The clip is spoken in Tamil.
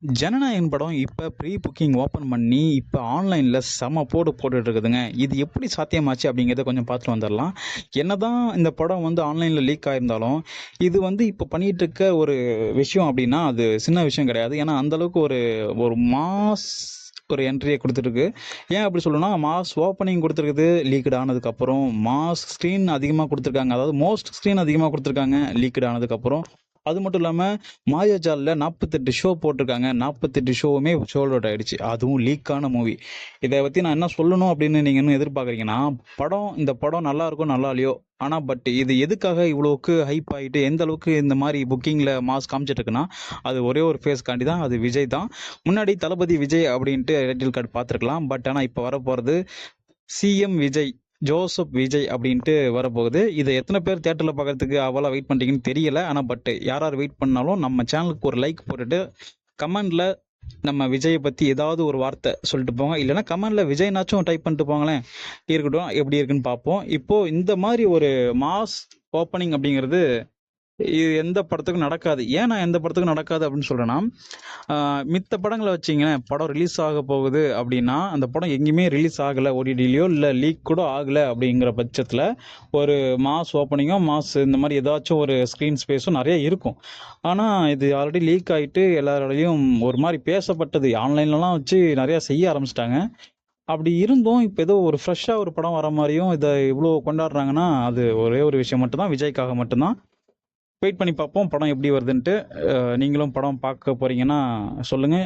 ஜனநாயகன் படம் இப்போ ப்ரீ புக்கிங் ஓப்பன் பண்ணி இப்போ ஆன்லைனில் செம போட்டுட்டு இருக்குதுங்க. இது எப்படி சாத்தியமாச்சு அப்படிங்கிறத கொஞ்சம் பார்த்துட்டு வந்துடலாம். என்னதான் இந்த படம் வந்து ஆன்லைனில் லீக் ஆயிருந்தாலும் இது வந்து இப்போ பண்ணிட்டு இருக்க ஒரு விஷயம் அப்படின்னா அது சின்ன விஷயம் கிடையாது. ஏன்னா அந்தளவுக்கு ஒரு ஒரு மாஸ் ஒரு என்ட்ரியை கொடுத்துருக்கு. ஏன் அப்படி சொல்லணும்னா மாஸ் ஓப்பனிங் கொடுத்துருக்குது லீக்டு ஆனதுக்கப்புறம், மாஸ் ஸ்க்ரீன் அதிகமாக கொடுத்துருக்காங்க, அதாவது மோஸ்ட் ஸ்க்ரீன் அதிகமாக கொடுத்துருக்காங்க லீக்டு ஆனதுக்கப்புறம். அது மட்டும் இல்லாமல் மாயாஜாலில் 48 ஷோ போட்டிருக்காங்க. 48 ஷோவுமே சோல்ட் அவுட் ஆயிடுச்சு. அதுவும் லீக்கான மூவி. இதை பற்றி நான் என்ன சொல்லணும் அப்படின்னு நீங்கள் இன்னும் எதிர்பார்க்குறீங்கன்னா, இந்த படம் நல்லா இருக்கும் நல்லா இல்லையோ, ஆனால் இது எதுக்காக இவ்வளோக்கு ஹைப் ஆகிட்டு எந்த அளவுக்கு இந்த மாதிரி புக்கிங்கில் மாஸ் காமிச்சிட்டு இருக்குன்னா, அது ஒரே ஒரு ஃபேஸ்க்காண்டி தான். அது விஜய் தான். முன்னாடி தளபதி விஜய் அப்படின்ட்டு டைட்டில் கார்டு பார்த்துருக்கலாம். ஆனால் இப்போ வரப்போகிறது சிஎம் விஜய், ஜோசப் விஜய் அப்படின்ட்டு வரப்போகுது. இதை எத்தனை பேர் தேட்டரில் பார்க்கறதுக்கு அவளாக வெயிட் பண்ணுறீங்கன்னு தெரியல. ஆனால் யார் வெயிட் பண்ணாலும் நம்ம சேனலுக்கு ஒரு லைக் போட்டுட்டு கமெண்டில் நம்ம விஜயை பற்றி ஏதாவது ஒரு வார்த்தை சொல்லிட்டு போங்க. இல்லைனா கமெண்டில் விஜய்னாச்சும் டைப் பண்ணிட்டு போங்களேன். இருக்கட்டும், எப்படி இருக்குன்னு பார்ப்போம். இப்போது இந்த மாதிரி ஒரு மாஸ் ஓப்பனிங் அப்படிங்கிறது இது எந்த படத்துக்கும் நடக்காது. ஏன் நான் எந்த படத்துக்கும் நடக்காது அப்படின்னு சொல்கிறேன்னா, மித்த படங்களை வச்சிங்களேன், படம் ரிலீஸ் ஆக போகுது அப்படின்னா அந்த படம் எங்கேயுமே ரிலீஸ் ஆகலை, ஓடிடிலையோ இல்லை லீக் கூட ஆகலை அப்படிங்கிற பட்சத்தில் ஒரு மாஸ் ஓப்பனிங்கோ இந்த மாதிரி ஏதாச்சும் ஒரு ஸ்க்ரீன் ஸ்பேஸும் நிறைய இருக்கும். ஆனால் இது ஆல்ரெடி லீக் ஆகிட்டு எல்லாரோடையும் ஒரு மாதிரி பேசப்பட்டது, ஆன்லைன்லலாம் வச்சு நிறையா செய்ய ஆரம்பிச்சிட்டாங்க. அப்படி இருந்தும் இப்போ ஏதோ ஒரு ஃப்ரெஷ்ஷாக ஒரு படம் வர மாதிரியும் இதை இவ்வளோ கொண்டாடுறாங்கன்னா அது ஒரே ஒரு விஷயம் மட்டும்தான், விஜய்க்காக மட்டும்தான். வெயிட் பண்ணி பார்ப்போம் படம் எப்படி வருதுன்ட்டு. நீங்களும் படம் பார்க்க போகிறீங்கன்னா சொல்லுங்கள்.